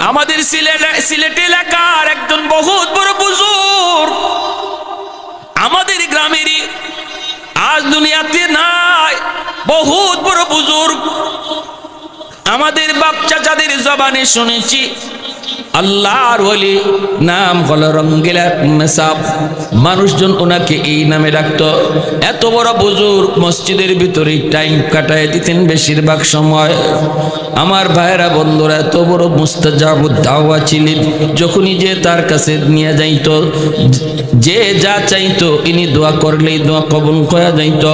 আমাদের সিলেট এলাকার একজন বহুত বড় বুজুর্গ, আমাদের গ্রামেরই, আজ দুনিয়াতে নাই, বহুত বড় বুজুর্গ। আমাদের বাপ চাচাদের জবানে শুনেছি আল্লাহর ওলি, নাম হলো রঙ্গিলা মেসাব। মানুষজন ওনাকে এই নামে ডাকতো। এত বড় বুজুর্গ, মসজিদের ভিতরে টাইম কাটায় দিতেন বেশিরভাগ সময়। আমার ভাইরা বন্ধুরা, এত বড় মুস্তাজাবুদ দাওয়া ছিলেন। যখনই যে তার কাছে নিয়ে যাইত, যে যা চাইতো ইনি দোয়া করলেই দোয়া কবুল করা যাইত।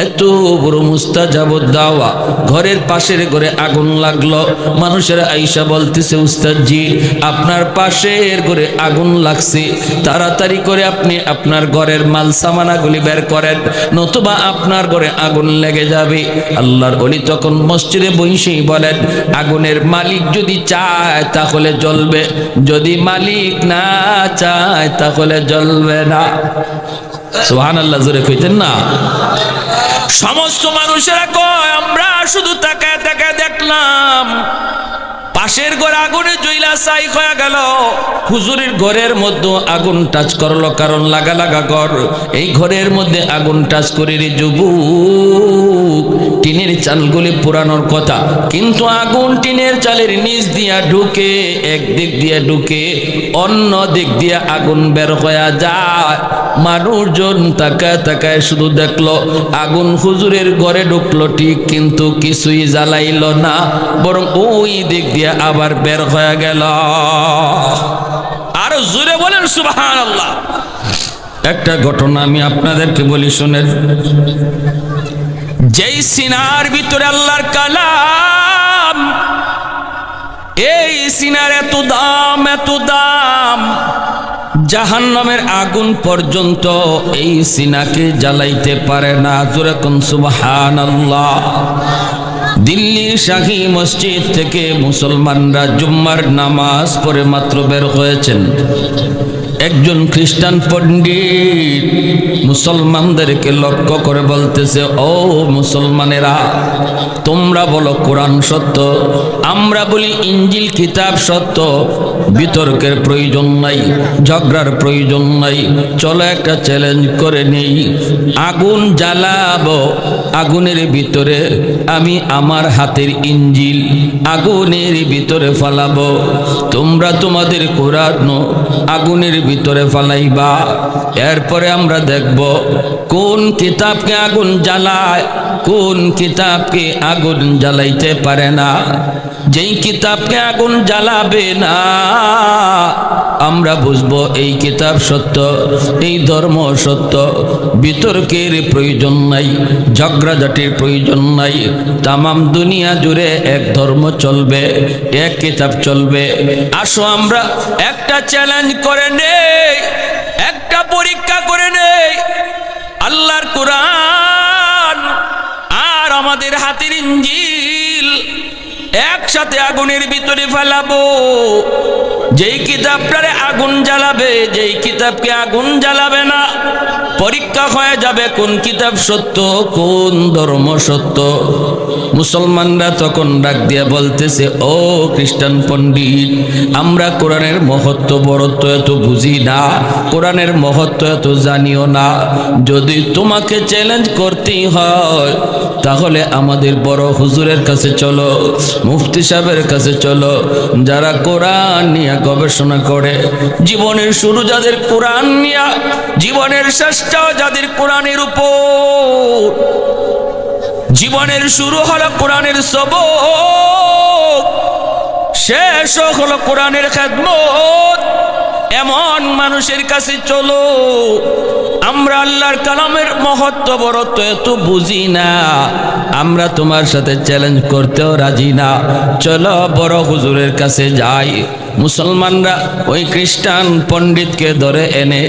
এত বড় মুস্তাজাবুদ দাওয়া। ঘরের পাশের ঘরে আগুন লাগলো, মানুষেরা আইসা বলতেছে, উস্তাদজি আপনার পাশের ঘরে আগুন লাগছে, তাড়াতাড়ি করে আপনি আপনার ঘরের মাল সামানাগুলি বের করেন, নতুবা আপনার ঘরে আগুন লেগে যাবে। আল্লাহর ওলি তখন মসজিদে বসেই বলেন, আগুনের মালিক যদি চায় তাহলে জ্বলবে, যদি মালিক না চায় তাহলে জ্বলবে না। সুবহানাল্লাহ, জোরে কইতেন না? সমস্ত মানুষেরা কয়, আমরা শুধু তাকায় তাকায় দেখলাম পাশের ঘরে আগুনে জ্বলা ছাই হয়ে গেল। হুজুরের ঘরের মধ্যে আগুন টাচ করলো, কারণ লাগা লাগা ঘর। এই ঘরের মধ্যে আগুন টাচ করে রে যুবক, টিনের চালগুলি পুরানোর কথা, কিন্তু আগুন টিনের চালের নিচ দিয়া ঢুকে, একদিক দিয়ে ঢুকে অন্য দিক দিয়ে আগুন বের হয়ে যায়। মানুষজন তাকায় তাকায় শুধু দেখলো আগুন হুজুরের ঘরে ঢুকলো ঠিক, কিন্তু কিছুই জ্বালাইল না, বরং ওই দিক দিয়ে আবার বের হয়ে গেল। আরো জোরে বলেন সুবহানাল্লাহ। একটা ঘটনা আমি আপনাদেরকে বলি শুনেন। যেই সিনার ভিতরে আল্লাহর কালাম, এই সিনার এত দাম, এত দাম, জাহান্নামের আগুন পর্যন্ত এই সিনাকে জ্বালাইতে পারে না। জোরে কোন সুবহানাল্লাহ। দিল্লির শাহী মসজিদ থেকে মুসলমানরা জুম্মার নামাজ পড়ে মাত্র বের হয়েছেন। একজন খ্রিস্টান পণ্ডিত মুসলমানদেরকে লক্ষ্য করে বলতেছে, ও মুসলমানেরা, তোমরা বলো কোরআন সত্য, আমরা বলি ইঞ্জিল কিতাব সত্য। বিতর্কের প্রয়োজন নাই, ঝগড়ার প্রয়োজন নাই, চলো একটা চ্যালেঞ্জ করে নেই। আগুন জ্বালাবো, আগুনের ভিতরে আমি আমার হাতের ইঞ্জিল আগুনের ভিতরে ফালাবো, তোমরা তোমাদের কোরআন আগুনের ভিতরে ফালাইবা। এরপরে আমরা দেখব কোন কিতাবকে আগুন জ্বালায়, কোন কিতাবকে আগুন জ্বালাইতে পারে না। যেই কিতাবকে আগুন জ্বালাবে না, আমরা বুঝবো এই কিতাব সত্য, এই ধর্ম সত্য। বিতর্কের প্রয়োজন নাই, ঝগড়াঝাটির প্রয়োজন নাই। তামাম দুনিয়া জুড়ে এক ধর্ম চলবে, এক কিতাব চলবে। আসো আমরা একটা চ্যালেঞ্জ করে নেই, একটা পরীক্ষা করে নেই। আল্লাহর কোরআন আর আমাদের হাতের ইঞ্জিল একসাথে আগুনের ভিতরে ফেলাবো। যেই কিতাবটারে আগুন জ্বালাবে, যেই কিতাবকে আগুন জ্বালাবে না, পরীক্ষা হয়ে যাবে কোন কিতাব সত্য, কোন ধর্ম সত্য। মুসলমানরা তখন ডাক দিয়ে বলতেছে, ও খ্রিস্টান পণ্ডিত, আমরা কোরআনের মহত্ব বড়ত্ব এত বুঝি না, কোরআনের মহত্ব এত জানিও না। যদি তোমাকে চ্যালেঞ্জ করতেই হয় তাহলে আমাদের বড় হুজুরের কাছে চলো, মুফতি সাহেবের কাছে চলো, যারা কোরআন নিয়ে গবেষণা করে। জীবনের শুরু যাদের কোরআন নিয়ে, জীবনের শেষটাও যাদের কোরআনের উপর। জীবনের শুরু হলো কোরআনের সবক, শেষ হলো কোরআনের খেদমত। এমন মানুষের কাছে চলো। আমরা আল্লাহর কালামের মহত্ব বড়ত্ব এত বুঝি না, আমরা তোমার সাথে চ্যালেঞ্জ করতেও রাজি না, চলো বড় হুজুরের কাছে যাই। মুসলমানরা ওই খ্রিস্টান পণ্ডিতকে ধরে এনে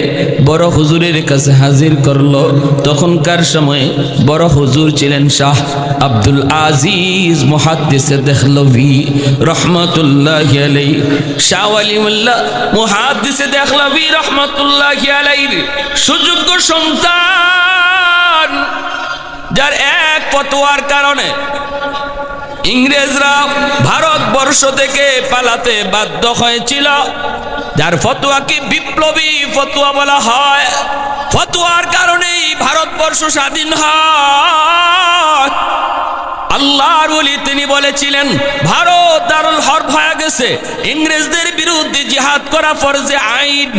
বড় হুজুরের কাছে হাজির করলো। তখনকার সময়ে বড় হুজুর ছিলেন শাহ আব্দুল আজিজ মুহাদ্দিসে দেহলভি রহমতুল্লাহি আলাইহি। শাহ ওয়ালিউল্লাহ মুহাদ্দিসে দেহলভি রহমতুল্লাহি আলাইহি সুযোগ্য সন্তান, যার এক ফতোয়ার কারণে ইংরেজরা ভারতবর্ষ থেকে পালাতে বাধ্য হয়েছিল, যার ফতোয়াকে বিপ্লবী ফতোয়া বলা হয়। ফতোয়ার কারণেই ভারতবর্ষ স্বাধীন হয়। আল্লাহর ওলি তিনি বলেছিলেন, ভারত দারুল হরব হয়ে গেছে, ইংরেজদের বিরুদ্ধে জিহাদ করা ফরজে আইন,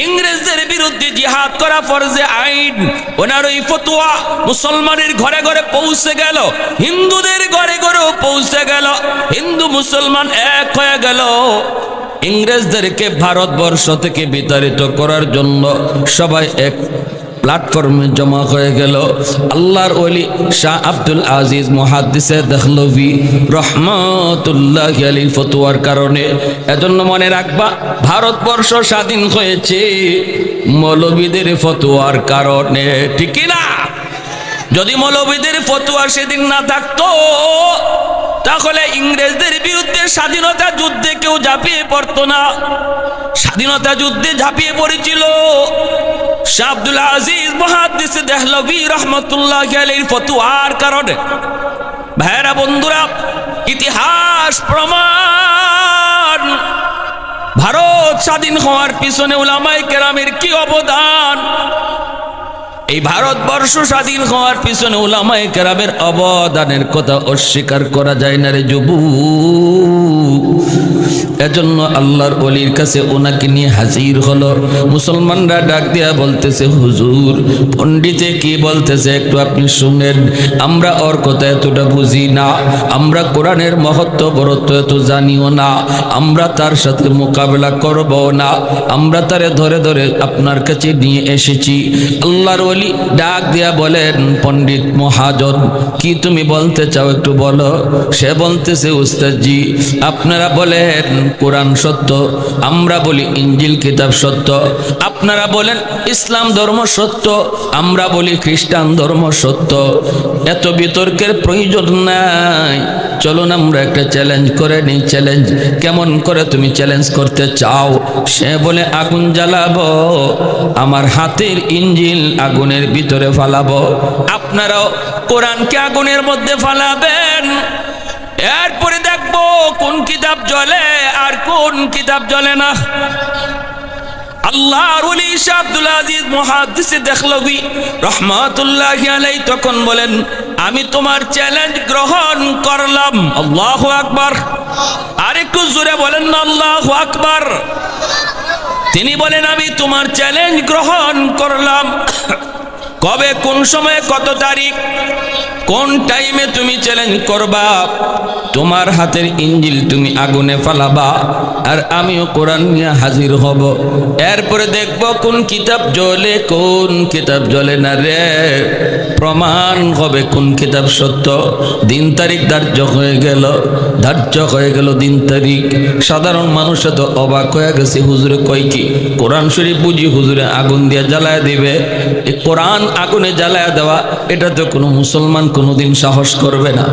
ইংরেজদের বিরুদ্ধে জিহাদ করা ফরজে আইন। ওনার ওই ফতোয়া মুসলমানের ঘরে ঘরে পৌঁছে গেল, হিন্দুদের ঘরে ঘরেও পৌঁছে গেল, হিন্দু মুসলমান এক হয়ে গেল। ইংরেজদেরকে ভারতবর্ষ থেকে বিতাড়িত করার জন্য সবাই এক প্ল্যাটফর্মে জমা হয়ে গেল। আল্লাহর ওলি শাহ আব্দুল আজিজ মুহাদ্দিসে দেহলভি রহমাতুল্লাহ আলাইহির ফতোয়ার কারণে। এজন্য মনে রাখবা, ভারতবর্ষ স্বাধীন হয়েছে মৌলবীদের ফতোয়ার কারণে, ঠিক না? যদি মৌলবীদের ফতোয়া সেদিন না থাকতো, তাহলে ইংরেজদের বিরুদ্ধে স্বাধীনতা যুদ্ধে কেউ ঝাঁপিয়ে পড়তো না। স্বাধীনতা যুদ্ধে ঝাঁপিয়ে পড়েছিল শাহ আব্দুল আজিজ মুহাদ্দিস দেহলভি রহমাতুল্লাহ আলাইহির ফতোয়ার কারণে। ভাইরা বন্ধুরা, ইতিহাস প্রমাণ, ভারত স্বাধীন হওয়ার পিছনে উলামায়ে কেরামের কি অবদান। এই ভারতবর্ষ স্বাধীন হওয়ার পিছনে উলামায়ে কেরামের অবদানের কথা অস্বীকার করা যায় না রে যুবক। এজন্য আল্লাহর ওলির কাছে ওনাকে নিয়ে হাজির হলো। মুসলমানরা ডাক দিয়া বলতেছে, হুজুর পণ্ডিতে কি বলতেছে একটু আপনি শুনেন, আমরা ওর কথা এতটা বুঝি না, আমরা কোরআনের মহত্ব বরত্ব এত জানিও না, আমরা তার সাথে মোকাবেলা করব না, আমরা তারে ধরে ধরে আপনার কাছে নিয়ে এসেছি। আল্লাহর ওলি ডাক দিয়া বলেন, পণ্ডিত মহাজন কি তুমি বলতে চাও একটু বলো। সে বলতেছে, উস্তাদজি আপনারা বলেন কোরআন সত্য, আমরা বলি ইঞ্জিল কিতাব সত্য, আপনারা বলেন ইসলাম ধর্ম সত্য, আমরা বলি খ্রিস্টান ধর্ম সত্য, এত বিতর্কের প্রয়োজন নাই, চলুন আমরা একটা চ্যালেঞ্জ করে নিই। চ্যালেঞ্জ কেমন করে তুমি চ্যালেঞ্জ করতে চাও? সে বলে আগুন জ্বালাবো, আমার হাতের ইঞ্জিল আগুনের ভিতরে ফালাবো, আপনারাও কোরআনকে আগুনের মধ্যে ফালাবেন, এরপরে দেখবো কোন কিতাব জ্বলে আর কোন কিতাব জ্বলে না। আল্লাহর ওলি শাহ আব্দুল আজিজ মুহাদ্দিস দেহলভি রহমাতুল্লাহি আলাইহি তখন বলেন, আমি তোমার চ্যালেঞ্জ গ্রহণ করলাম। আল্লাহু আকবার, আরেকটু জোরে বলেন না আল্লাহু আকবার। তিনি বলেন, আমি তোমার চ্যালেঞ্জ গ্রহণ করলাম। কবে, কোন সময়ে, কত তারিখ, কোন টাইমে তুমি চ্যালেঞ্জ করবা? তোমার হাতের ইঞ্জিল তুমি আগুনে ফালাবা, আর আমিও কোরআন নিয়ে হাজির হব, এরপরে দেখব কোন কিতাব জ্বলে কোন কিতাব জ্বলে না রে, প্রমাণ হবে কোন কিতাব সত্য। দিন তারিখ ধার্য হয়ে গেল, দিন তারিখ। সাধারণ মানুষ তো অবাক হয়ে গেছে, হুজুরে কয় কি? কোরআন শরীফ বুঝি হুজুরে আগুন দিয়ে জ্বালায় দিবে? এই কোরআন আগুনে জ্বালায় দেওয়া, এটা তো কোনো মুসলমান কোনোদিন সাহস করবে না,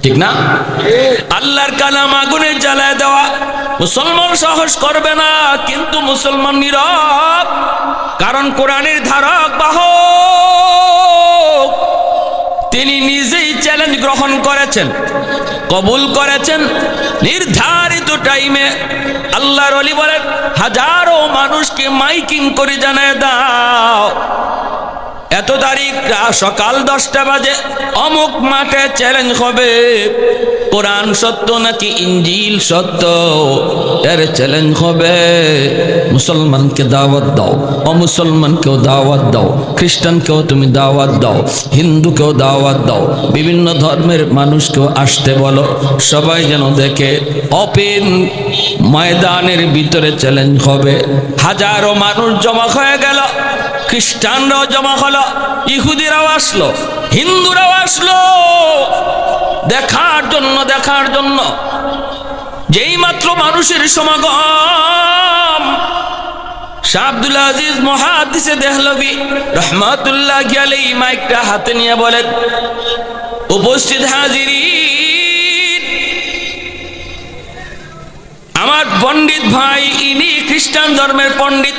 ঠিক না? আল্লাহর কালাম আগুনে জ্বালায় দেওয়া মুসলমান সাহস করবে না, কিন্তু মুসলমান নীরব, কারণ কোরআনের ধারক বাহক তিনি নিজেই চ্যালেঞ্জ গ্রহণ করেছেন, কবুল করেছেন। নির্ধারিত টাইমে আল্লাহর ওলি বলেন, হাজারো মানুষকে মাইকিং করে জানায় দাও, এত তারিখ সকাল 10টা বাজে অমুক মাঠে চ্যালেঞ্জ হবে, কোরআন সত্য নাকি ইঞ্জিল সত্য, এর চ্যালেঞ্জ হবে। মুসলমানকে দাওয়াত দাও, অমুসলমানকেও দাওয়াত দাও, খ্রিস্টানকেও তুমি দাওয়াত দাও, হিন্দুকেও দাওয়াত দাও, বিভিন্ন ধর্মের মানুষকেও আসতে বলো, সবাই যেন দেখে। ওপেন ময়দানের ভিতরে চ্যালেঞ্জ হবে। হাজারো মানুষ জমা হয়ে গেল, খ্রিস্টানরাও জমা হলো, ইহুদিরাও আসলো, হিন্দুরাও আসলো দেখার জন্য। যেই মাত্র মানুষের সমাগম, শাহ আব্দুল আজিজ মুহাদ্দিস দেহলভি রহমাতুল্লাহি আলাইহি মাইকটা হাতে নিয়ে বলেন, উপস্থিত হাজিরিন, আমার পণ্ডিত ভাই, ইনি খ্রিস্টান ধর্মের পণ্ডিত,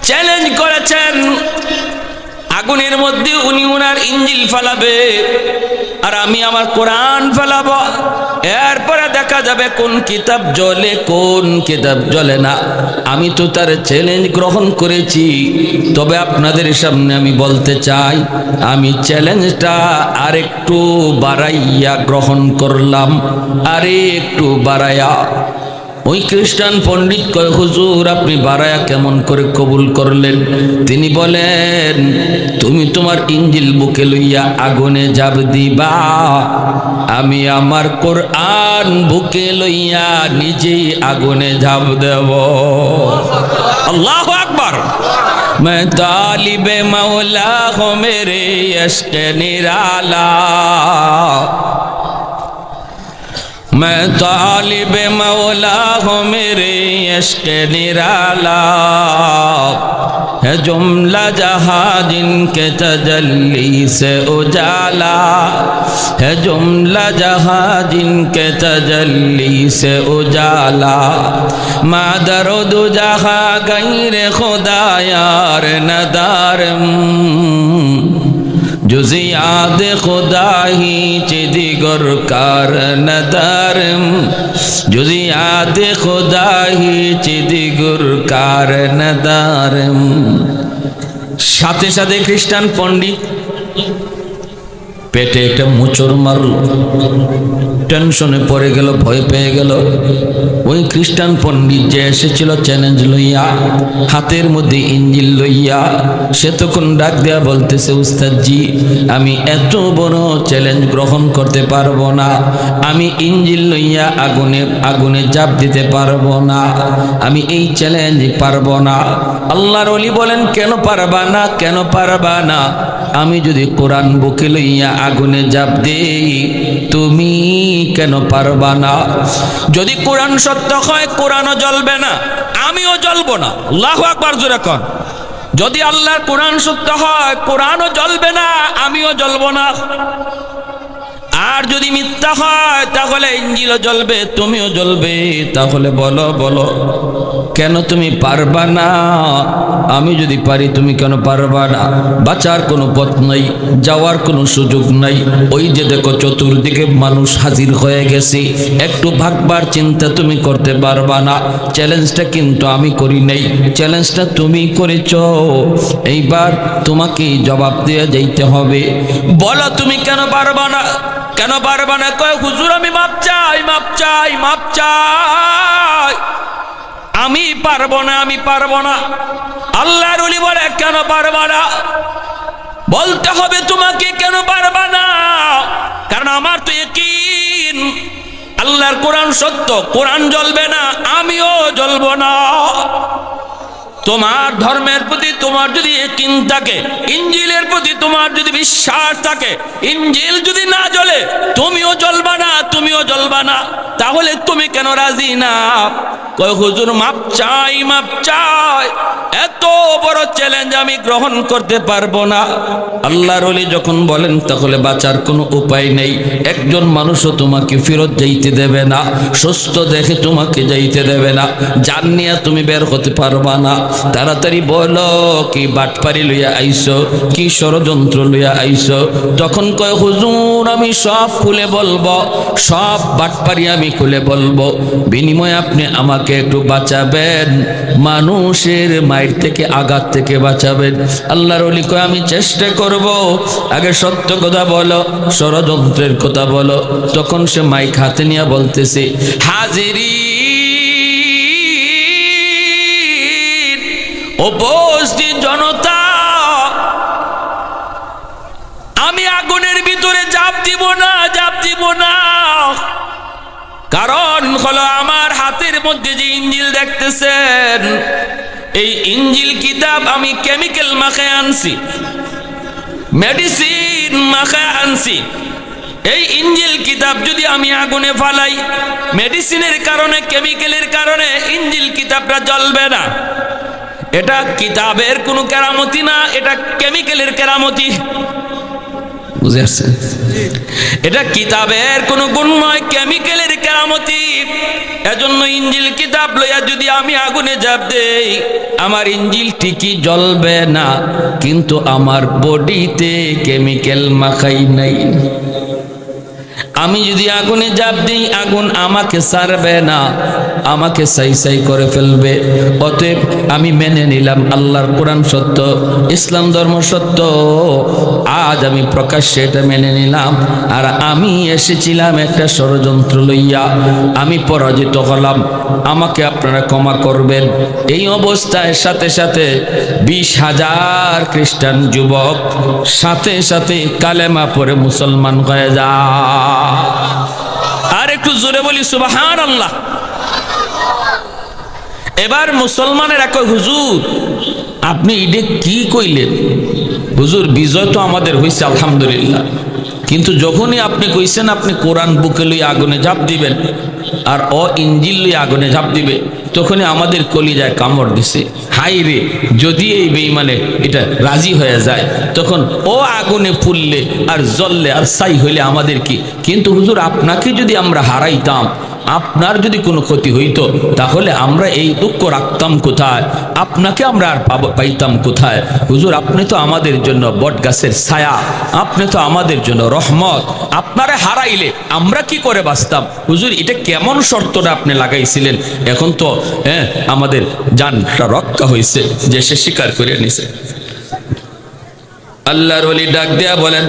চ্যালেঞ্জ করেছেন আগুনের মধ্যে উনি উনার ইঞ্জিল ফেলাবে আর আমি আমার কোরআন ফেলাবো। এরপরে দেখা যাবে কোন কিতাব জ্বলে কোন কিতাব জ্বলে না। আমি তো তার চ্যালেঞ্জ গ্রহণ করেছি, তবে আপনাদের সামনে আমি বলতে চাই, আমি চ্যালেঞ্জটা আরেকটু বাড়াইয়া গ্রহণ করলাম, আরে একটু বাড়াইয়া। ওই খ্রিস্টান পণ্ডিত কয়, হুজুর আপনি বাড়ায়া কেমন করে কবুল করলেন? তিনি বলেন, তুমি তোমার ইঞ্জিল বুকে লইয়া আগুনে ঝাঁপ দিবা, আমি আমার কোরআন বুকে লইয়া নিজেই আগুনে ঝাঁপ দেব। আল্লাহু আকবার। मैं तालिबे मौला हो मेरे इश्क निराला, मैं तालिबे मौला हो मेरे इश्क निराला, है जुमला जहाँ जिनके तजल्ली से उजाला, है जुमला जहाँ जिनके तजल्ली से उजाला, मादर दो जहाँ गैर खुदा यार नदारम, जुज़ याद खुदा ही चिदिगर कार नदारम, जुज़ याद खुदा ही चिदिगर कार नदारम। সাথে সাথে খ্রিস্টান পণ্ডিত পেটে একটা মোচড় মারল, টেনশনে পড়ে গেল, ভয় পেয়ে গেল। ওই খ্রিস্টান পণ্ডিত যে এসেছিল চ্যালেঞ্জ লইয়া, হাতের মধ্যে ইঞ্জিল লইয়া, সে তখন ডাক দেয়া বলতেছে, উস্তাদজি আমি এত বড় চ্যালেঞ্জ গ্রহণ করতে পারবো না, আমি ইঞ্জিল লইয়া আগুনে ঝাঁপ দিতে পারবো না, আমি এই চ্যালেঞ্জ পারবো না। আল্লাহর ওলি বলেন, কেন পারবা না? কেন পারবা না? আমি যদি কোরআন বুকে লইয়া আগুনে ঝাঁপ দেই, তুমি কেন পারবা না? যদি কোরআন সত্য হয় কোরআনও জ্বলবে না, আমিও জ্বলবো না। আল্লাহু আকবার জোরে কোন। যদি আল্লাহর কোরআন সত্য হয় কোরআনও জ্বলবে না, আমিও জ্বলবো না। আর যদি মিথ্যা হয় তাহলে ইঞ্জিলও জ্বলবে, তুমিও জ্বলবে। তাহলে বলো বলো, কেন তুমি পারবা না? আমি যদি পারি তুমি কেন পারবা না? বাঁচার কোনো পথ নাই, যাওয়ার কোনো সুযোগ নাই। ওই যে দেখো চতুর্দিকে মানুষ হাজির হয়ে গেছে, একটু ভাগবার চিন্তা তুমি করতে পারবা না। চ্যালেঞ্জটা কিন্তু আমি করি নাই, চ্যালেঞ্জটা তুমি করেছ। এইবার তোমাকে জবাব দিয়ে যাইতে হবে। বলো তুমি কেন পারবা না? কেন পারবা না? কয় হুজুর আমি মাপ চাই, মাপ চাই, মাপ চাই, আমি পারবো না, আমি পারবো না। আল্লাহর ওলি বলে, কেন পারবা না? বলতে হবে তোমাকে কেন পারবা না, কারণ আমার তো ইয়াকিন আল্লাহর কোরআন সত্য, কোরআন জ্বলবে না, আমিও জ্বলবো না। তোমার ধর্মের প্রতি তোমার যদি ইয়াকিন থাকে, ইঞ্জিলের প্রতি তোমার যদি বিশ্বাস থাকে, ইঞ্জিল যদি না জ্বলে তুমিও জ্বলবা না, তুমিও জ্বলবা না। তাহলে তুমি কেন রাজি না? কয় হুজুর মাপ চাই, মাপ চাই, এত বড় চ্যালেঞ্জ আমি গ্রহণ করতে পারবো না। আল্লাহর ওলি যখন বলেন তাহলে বাঁচার কোনো উপায় নেই। একজন মানুষও তোমাকে ফেরত যাইতে দেবে না, সুস্থ দেখে তোমাকে যাইতে দেবে না, জান নিয়ে তুমি বের হতে পারবা না। তাড়াতাড়ি বলো, কি বাটপারি লইয়া আইছো, কি ষড়যন্ত্র লইয়া আইছো? তখন কয় হুজুর আমি সব খুলে বলবো, সব বাটপারি আমি খুলে বলবো, বিনিময়ে আপনি আমাকে একটু বাঁচাবেন, মানুষের মায়ের থেকে, আঘাত থেকে বাঁচাবেন। আল্লাহর ওলি কয় আমি চেষ্টা করব, আগে সত্য কথা বলো, ষড়যন্ত্রের কথা বলো। তখন সে মাইক হাতে নিয়ে বলতেছে, হাজিরিন, উপস্থিত জনতা, আমি আগুনের ভিতরে ঝাঁপ দিব না, ঝাঁপ দিব না। কারণ হলো আমার হাতের মধ্যে যে ইঞ্জিল দেখতেছেন, এই ইঞ্জিল কিতাব আমি কেমিক্যাল মাখায় আনছি, মেডিসিন মাখায় আনছি। এই ইঞ্জিল কিতাব যদি আমি আগুনে ফালাই, মেডিসিনের কারণে, কেমিক্যালের কারণে ইঞ্জিল কিতাবটা জ্বলবে না। এটা কিতাবের কোনো কেরামতি না, এটা কেমিক্যালের কেরামতি। বুঝে আসছেন? এটা কিতাবের কোনো গুণ নয়, কেমিক্যালের কেরামতি। এজন্য ইঞ্জিল কিতাব লইয়া যদি আমি আগুনে ঝাঁপ দেই, আমার ইঞ্জিল ঠিকই জ্বলবে না, কিন্তু আমার বডিতে কেমিক্যাল মাখাই নাই। আমি যদি আগুনে ঝাঁপ দিই, আগুন আমাকে ছাড়বে না, আমাকে সাই সাই করে ফেলবে। অতএব আমি মেনে নিলাম আল্লাহর কোরআন সত্য, ইসলাম ধর্ম সত্য। আজ আমি প্রকাশ্যে এটা মেনে নিলাম। আর আমি এসেছিলাম একটা ষড়যন্ত্র লইয়া, আমি পরাজিত হলাম, আমাকে আপনারা ক্ষমা করবেন। এই অবস্থায় সাথে সাথে 20,000 খ্রিস্টান যুবক সাথে সাথে কালেমা পড়ে মুসলমান হয়ে যায়। আর একটু জোরে বলি সুবহানাল্লাহ। এবার মুসলমানেরা কয়, হুজুর আপনি এটা কি কইলেন? হুজুর বিজয় তো আমাদের হয়েছে আলহামদুলিল্লাহ, কিন্তু যখনই আপনি কইছেন আপনি কোরআন বুকে লই আগুনে ঝাঁপ দিবেন আর ইঞ্জিল লই আগুনে ঝাঁপ দিবে, তখনই আমাদের কলিজায় কামড় দিছে। হাই রে, যদি এই বেঈমানে এটা রাজি হয়ে যায়, তখন আগুনে পুড়লে আর জ্বললে আর ছাই হইলে আমাদের কি? কিন্তু হুজুর আপনাকে যদি আমরা হারাইতাম, আপনার যদি কোনো ক্ষতি হইতো, তাহলে আমরা এই দুঃখ রাখতাম কোথায়? আপনাকে আমরা আর পাইতাম কোথায়? হুজুর আপনি তো আমাদের জন্য বট গাছের ছায়া, আপনি তো আমাদের জন্য রহমত, আপনারে হারাইলে আমরা কি করে বাঁচতাম? হুজুর এটা কেমন শর্তটা আপনি লাগাইছিলেন? এখন তো আমাদের জানটা রক্ষা হয়েছে, যে সে স্বীকার করে নিছে। আল্লাহর ওলি ডাক দিয়া বলেন,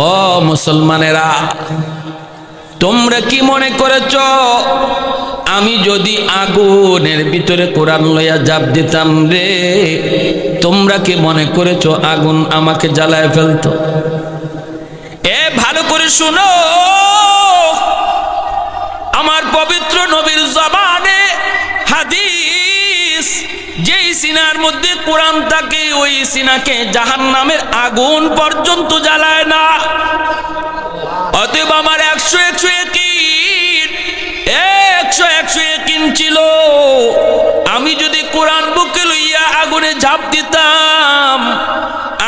ও মুসলমানেরা, তোমরা কি মনে করেছ আমি যদি আগুনের ভিতরে কোরআন লইয়া ঝাঁপ দিতাম রে, তোমরা কি মনে করেছ আগুন আমাকে জ্বালায় ফেলতো? ভালো করে শুনো, আমার পবিত্র নবীর জবানে হাদিস, যেই সিনার মধ্যে কোরআন থাকে ওই সিনাকে জাহান্নামের আগুন পর্যন্ত জ্বালায় না। অতএব আমার 100 ইয়াকিন ছিল, আমি যদি কোরআন বুকে লইয়া আগুনে ঝাঁপ দিতাম,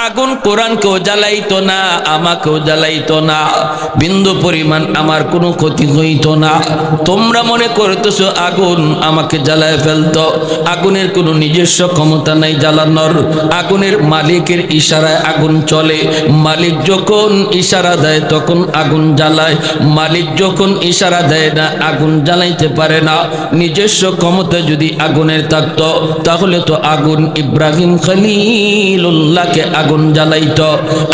আগুন কোরআনকেও জ্বালাইতো না, আমাকেও জ্বালাইতো না, বিন্দু পরিমাণ আমার কোনো ক্ষতি হইতো না। তোমরা মনে করতেছো আগুন আমাকে জ্বালায় ফেলতো। আগুনের কোনো নিজস্ব ক্ষমতা নাই জ্বালানোর। আগুনের মালিকের ইশারায় আগুন চলে। মালিক যখন ইশারা দেয় তখন আগুন জ্বালায়, মালিক যখন ইশারা দেয় না আগুন জ্বালাইতে পারে না। নিজস্ব ক্ষমতা যদি আগুনের থাকতো, তাহলে তো আগুন ইব্রাহিম খলিলুল্লাহকে আগুন জ্বালাইতো।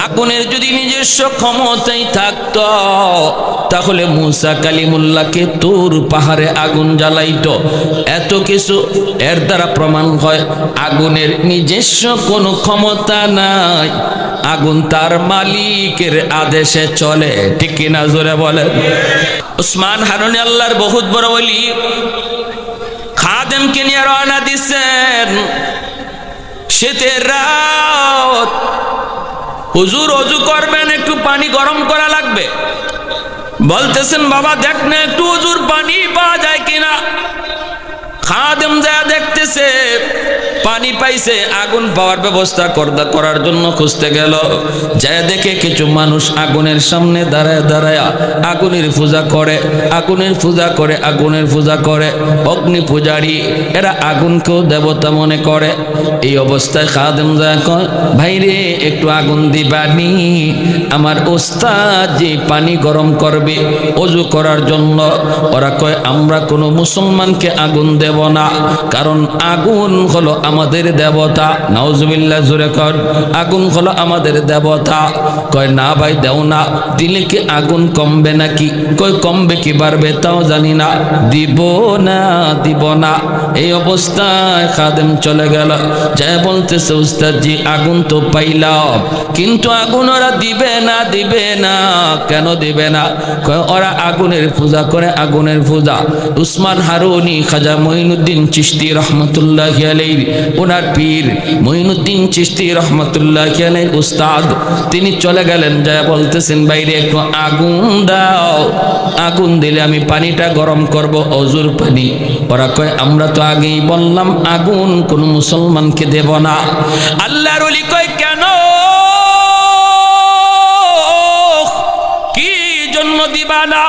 আগুনের যদি নিজস্ব ক্ষমতাই থাকতো, তাহলে মুসা কালিমুল্লাহকে তুর পাহাড়ে আগুন জ্বালাইতো। এত কিছু এর দ্বারা প্রমাণ হয় আগুনের নিজস্ব কোনো ক্ষমতা নাই, আগুন তার মালিকের আদেশে চলে। ঠিক কিনা জোরে বলেন? উসমান হারুনি আল্লাহর বহুত বড় ওলি, খাদেমকে নিয়ে রওনা দিচ্ছেন শীতের রাত। হুজুর ওযু করবেন, একটু পানি গরম করা লাগবে। বলতেছেন বাবা দেখ না একটু ওযুর পানি পাওয়া যায় কিনা। খাদেম যা দেখতেছে পানি পাইছে, আগুন পাওয়ার ব্যবস্থা করার জন্য খুঁজতে গেল। যা দেখে কিছু মানুষ আগুনের সামনে দাঁড়ায় দাঁড়ায় আগুনের পূজা করে, আগুনের পূজা করে, আগুনের পূজা করে। অগ্নি পূজারী এরা আগুনকেও দেবতা মনে করে। এই অবস্থায় খাদেম যা কয়, ভাই রে একটু আগুন দিবানি, আমার ওস্তাদ যে পানি গরম করবে ওযু করার জন্য। ওরা কয় আমরা কোনো মুসলমানকে আগুন দেব না, কারণ আগুন হলো আমাদের দেবতা। নাউজুবিল্লাহ জোরে কর, আগুন হলো আমাদের দেবতা। কয় না ভাই দেও না, দিলে কি আগুন কমবে নাকি? কয় কমবে কি বাড়বে তাও জানি না, দিব না দিব না। এই অবস্থায় খাদেম চলে গেল, যাই বলতেছে উস্তাদ জি আগুন তো পাইলাম, কিন্তু আগুন ওরা দিবে না। দিবে না কেন দিবে না? কয় ওরা আগুনের পূজা করে, আগুনের পূজা। উসমান হারুনি খাজা মঈনুদ্দিন চিশতি রহমতুল্লাহি আলাইহি, ওনার পীর মঈনুদ্দিন চিশতি রহমতুল্লাহি আলাইহি উস্তাদ, তিনি চলে গেলেন, যা বলতেছেন বাইরে একটু আগুন দাও, আগুন দিলে আমি পানিটা গরম করব, ওযুর পানি। ওরা কয় আমরা তো আগেই বললাম আগুন কোন মুসলমানকে দেব না। আল্লাহর ওলি কয় কেন? দিবা না।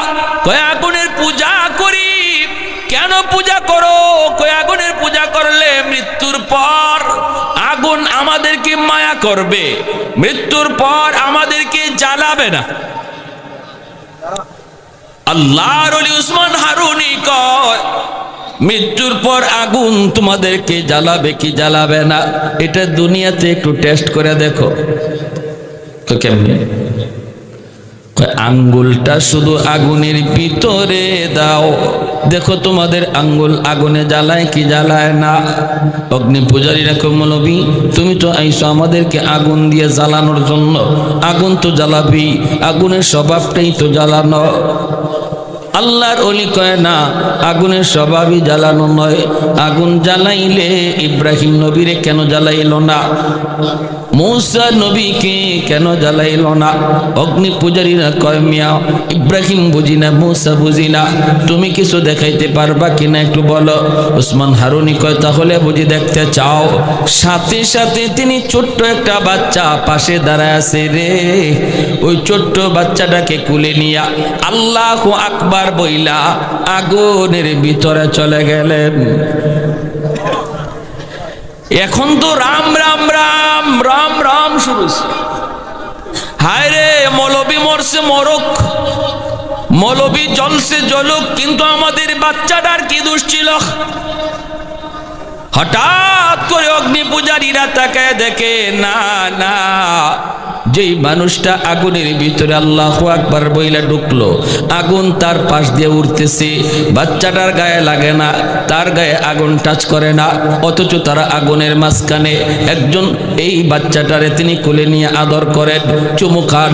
কয় আগুনের পূজা করি। কেন পূজা করো? কয় আগুনের পূজা করলে মৃত্যুর পর আগুন আমাদেরকে মায়া করবে, মৃত্যুর পর আমাদেরকে জ্বালাবে না। আল্লাহর ওলি উসমান হারুনি কয় মৃত্যুর পর আগুন তোমাদেরকে জ্বালাবে কি জ্বালাবে না, এটা দুনিয়াতে একটু টেস্ট করে দেখো। তো কেমনে? আঙ্গুলটা শুধু আগুনের ভিতরে দাও, দেখো তোমাদের আঙ্গুল আগুনে জ্বালায় কি জ্বালায় না। অগ্নি পূজারীরা কয় মৌলবী তুমি তো আইসো আমাদেরকে আগুন দিয়ে জ্বালানোর জন্য, আগুন তো জ্বালাবি, আগুনের স্বভাবটাই তো জ্বালানো। আল্লাহর ওলি কয় না, আগুনের স্বভাবই জ্বালানো নয়। আগুন জ্বালাইলে ইব্রাহিম নবীরে কেন জ্বালাইল না? মূসা নবীকে কেন জ্বালাইল না? অগ্নি পূজারীরা কয় মিয়া ইব্রাহিম বুঝি না, মূসা বুঝি না, তুমি কিছু দেখাইতে পারবা কিনা একটু বলো। উসমান হারুনি কয় তাহলে বুঝি দেখতে চাও? সাথে সাথে তিনি ছোট্ট একটা বাচ্চা পাশে দাঁড়ায় আছে রে, ওই ছোট্ট বাচ্চাটাকে কুলে নিয়া আল্লাহু আকবার বইলা আগুনের ভিতরে চলে গেলেন। এখন তো রাম রাম রাম রাম রাম শুরু। হায় রে, মৌলবী মরছে মরক, মৌলবী জ্বলছে জ্বলুক, কিন্তু আমাদের বাচ্চাটার কি দোষ ছিল? হঠাৎ করে অগ্নি পূজারীরা তাকায় দেখে না না, যেই মানুষটা আগুনের ভিতরে আল্লাহু আকবার বইলা ঢুকলো, আগুন তার পাশ দিয়ে উঠতেছে, বাচ্চাটার গায়ে লাগে না, তার গায়ে আগুন টাচ করে না, অথচ তারা আগুনের মাঝখানে। একজন এই বাচ্চাটারে তিনি কোলে নিয়ে আদর করেন, চুমু খান,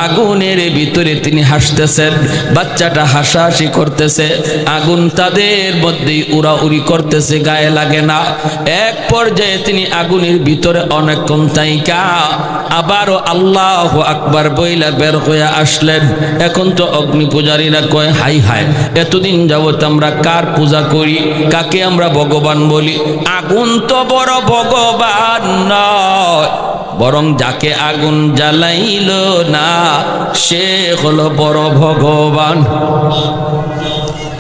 আগুনের ভিতরে তিনি হাসতেছেন, বাচ্চাটা হাসাহাসি করতেছে, আগুন তাদের মধ্যেই উড়াউড়ি করতেছে, গায়ে লাগে না। এক পর্যায়ে তিনি আগুনের ভিতরে অনেকক্ষণ থাইকা আবারও আল্লাহু আকবার বইলা বের হয়ে আসলেন। এখন তো অগ্নি পূজারীরা কয় হাই হাই, এতদিন যাবত আমরা কার পূজা করি, কাকে আমরা ভগবান বলি? আগুন তো বড় ভগবান নয়, বরং যাকে আগুন জ্বালাইল না সে হলো বড় ভগবান।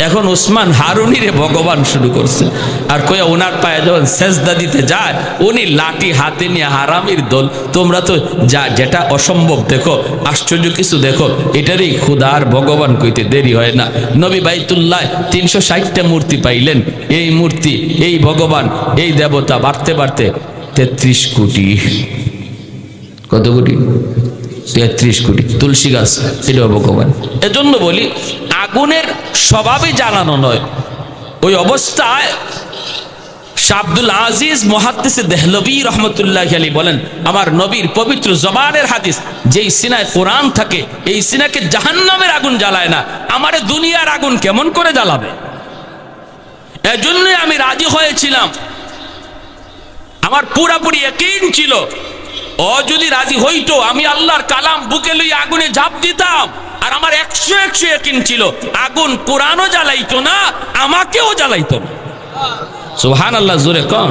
এখন উসমান হারুনিরে ভগবান শুরু করছে, আর কয়ে ওনার পায়ে যখন সেজদা দিতে যায় উনি লাঠি হাতে নিয়ে হারামির দল, তোমরা তো যা যেটা অসম্ভব দেখো, আশ্চর্য কিছু দেখো, এটারই খুদার ভগবান কইতে দেরি হয় না। নবী বাইতুল্লাহ 360টা মূর্তি পাইলেন, এই মূর্তি, এই ভগবান, এই দেবতা বাড়তে বাড়তে 33 কোটি। কত কোটি? 33 কোটি। তুলসী গাছ এটাও ভগবান। এজন্য বলি আগুনের স্বভাবে জ্বালানো নয়। ওই অবস্থায় শাহ আব্দুল আজিজ মুহাদ্দিস দেহলভী রহমতুল্লাহ আলাইহি বলেন, আমার নবীর পবিত্র জবানের হাদিস, যেই সিনায় কোরআন থাকে এই সিনাকে জাহান্নামের আগুন জ্বালায় না, আমারে দুনিয়ার আগুন কেমন করে জ্বালাবে? এজন্যই আমি রাজি হয়েছিলাম, আমার পুরাপুরি ইয়াকিন ছিল, ও যদি রাজি হইতো আমি আল্লাহর কালাম বুকে লইয়া আগুনে ঝাঁপ দিতাম। আর আমার 100 ইয়াকিন ছিল আগুন কোরআনও জ্বালাইতো না, আমাকেও জ্বালাইতো না। সুবহানাল্লাহ, জোরে কোন।